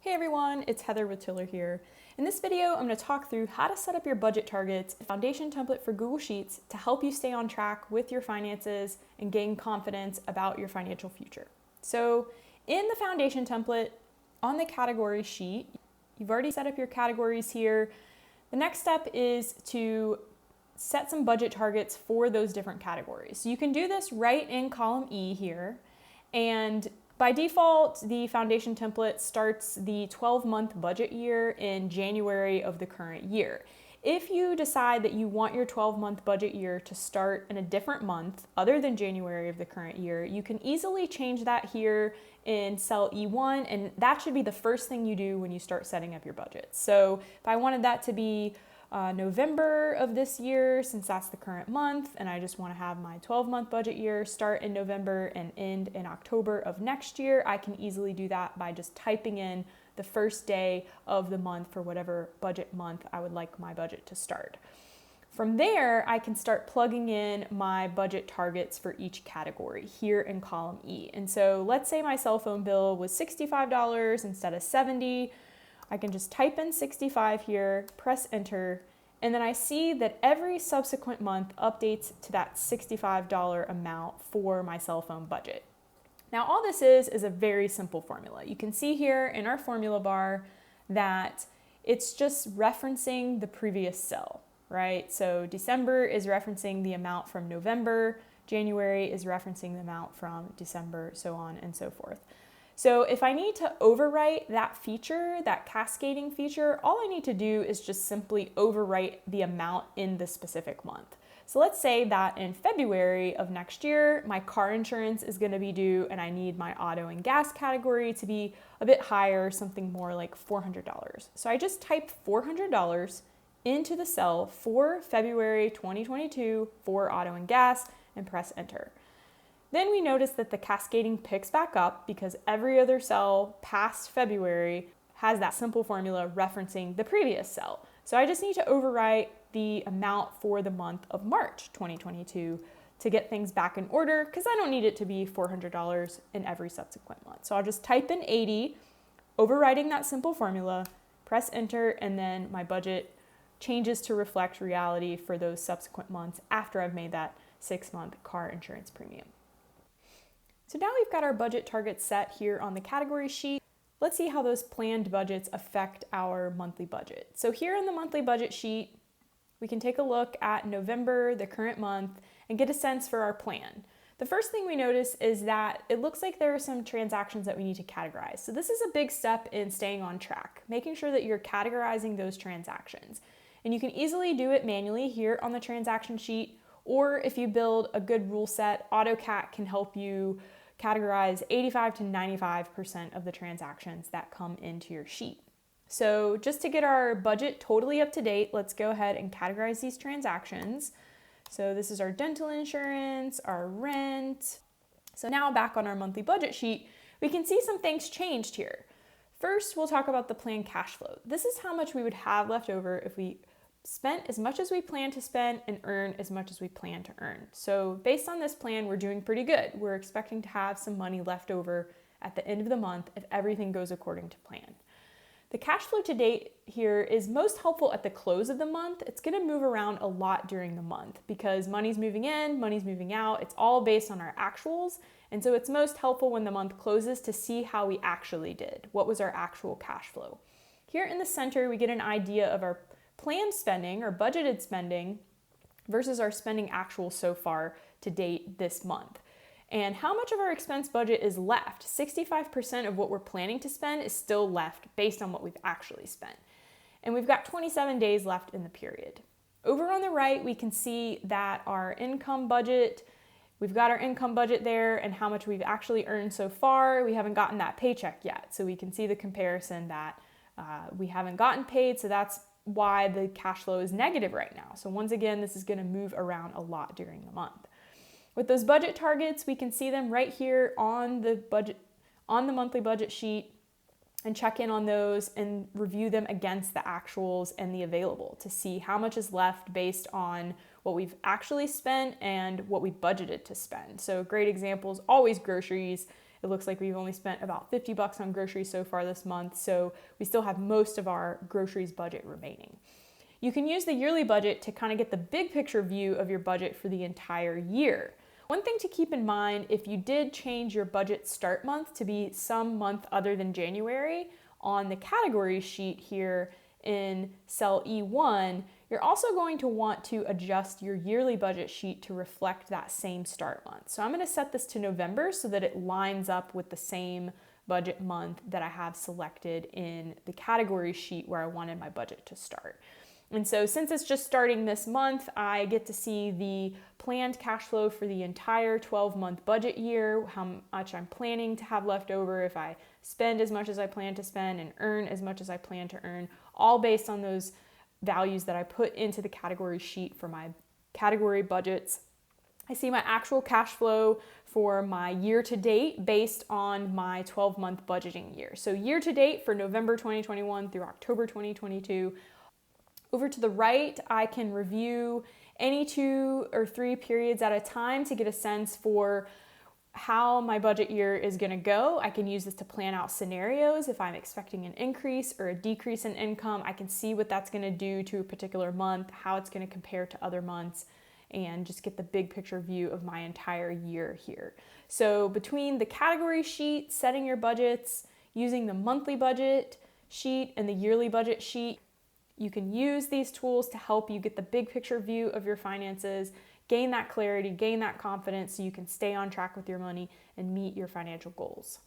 Hey everyone, it's Heather with Tiller here. In this video, I'm going to talk through how to set up your budget targets, a foundation template for Google Sheets to help you stay on track with your finances and gain confidence about your financial future. So in the foundation template, on the category sheet, you've already set up your categories here. The next step is to set some budget targets for those different categories. So you can do this right in column E here, and by default, the foundation template starts the 12-month budget year in January of the current year. If you decide that you want your 12-month budget year to start in a different month other than January of the current year, you can easily change that here in cell E1, and that should be the first thing you do when you start setting up your budget. So if I wanted that to be November of this year, since that's the current month, and I just want to have my 12-month budget year start in November and end in October of next year, I can easily do that by just typing in the first day of the month for whatever budget month I would like my budget to start. From there, I can start plugging in my budget targets for each category here in column E. And so let's say my cell phone bill was $65 instead of $70. I can just type in 65 here, press enter, and then I see that every subsequent month updates to that $65 amount for my cell phone budget. Now all this is a very simple formula. You can see here in our formula bar that it's just referencing the previous cell, right? So December is referencing the amount from November, January is referencing the amount from December, so on and so forth. So if I need to overwrite that feature, that cascading feature, all I need to do is just simply overwrite the amount in the specific month. So let's say that in February of next year, my car insurance is going to be due and I need my auto and gas category to be a bit higher, something more like $400. So I just type $400 into the cell for February 2022 for auto and gas and press enter. Then we notice that the cascading picks back up because every other cell past February has that simple formula referencing the previous cell. So I just need to overwrite the amount for the month of March 2022 to get things back in order because I don't need it to be $400 in every subsequent month. So I'll just type in 80, overwriting that simple formula, press enter, and then my budget changes to reflect reality for those subsequent months after I've made that 6-month car insurance premium. So now we've got our budget targets set here on the category sheet. Let's see how those planned budgets affect our monthly budget. So here in the monthly budget sheet, we can take a look at November, the current month, and get a sense for our plan. The first thing we notice is that it looks like there are some transactions that we need to categorize. So this is a big step in staying on track, making sure that you're categorizing those transactions. And you can easily do it manually here on the transaction sheet, or if you build a good rule set, AutoCAT can help you categorize 85 to 95% of the transactions that come into your sheet. So just to get our budget totally up to date, let's go ahead and categorize these transactions. So this is our dental insurance, our rent. So now back on our monthly budget sheet, we can see some things changed here. First, we'll talk about the planned cash flow. This is how much we would have left over if we spent as much as we plan to spend and earn as much as we plan to earn. So based on this plan, we're doing pretty good. We're expecting to have some money left over at the end of the month if everything goes according to plan. The cash flow to date here is most helpful at the close of the month. It's going to move around a lot during the month because money's moving in, money's moving out. It's all based on our actuals. And so it's most helpful when the month closes to see how we actually did. What was our actual cash flow? Here in the center, we get an idea of our planned spending or budgeted spending versus our spending actual so far to date this month. And how much of our expense budget is left? 65% of what we're planning to spend is still left based on what we've actually spent. And we've got 27 days left in the period. Over on the right, we can see that our income budget, we've got our income budget there and how much we've actually earned so far. We haven't gotten that paycheck yet. So we can see the comparison that we haven't gotten paid. So that's why the cash flow is negative right now. So once again, this is going to move around a lot during the month. With those budget targets, we can see them right here on the budget, on the monthly budget sheet, and check in on those and review them against the actuals and the available to see how much is left based on what we've actually spent and what we budgeted to spend. So great examples, always groceries. It looks like we've only spent about $50 on groceries so far this month, so we still have most of our groceries budget remaining. You can use the yearly budget to kind of get the big picture view of your budget for the entire year. One thing to keep in mind, if you did change your budget start month to be some month other than January, on the category sheet here in cell E1, you're also going to want to adjust your yearly budget sheet to reflect that same start month. So I'm going to set this to November so that it lines up with the same budget month that I have selected in the category sheet where I wanted my budget to start. And so since it's just starting this month, I get to see the planned cash flow for the entire 12-month budget year, how much I'm planning to have left over if I spend as much as I plan to spend and earn as much as I plan to earn, all based on those values that I put into the category sheet for my category budgets. I see my actual cash flow for my year to date based on my 12-month budgeting year. So year to date for November 2021 through October 2022. Over to the right, I can review any 2 or 3 periods at a time to get a sense for how my budget year is going to go. I can use this to plan out scenarios. If I'm expecting an increase or a decrease in income, I can see what that's going to do to a particular month, how it's going to compare to other months, and just get the big picture view of my entire year here. So between the category sheet, setting your budgets, using the monthly budget sheet and the yearly budget sheet, you can use these tools to help you get the big picture view of your finances, gain that clarity, gain that confidence so you can stay on track with your money and meet your financial goals.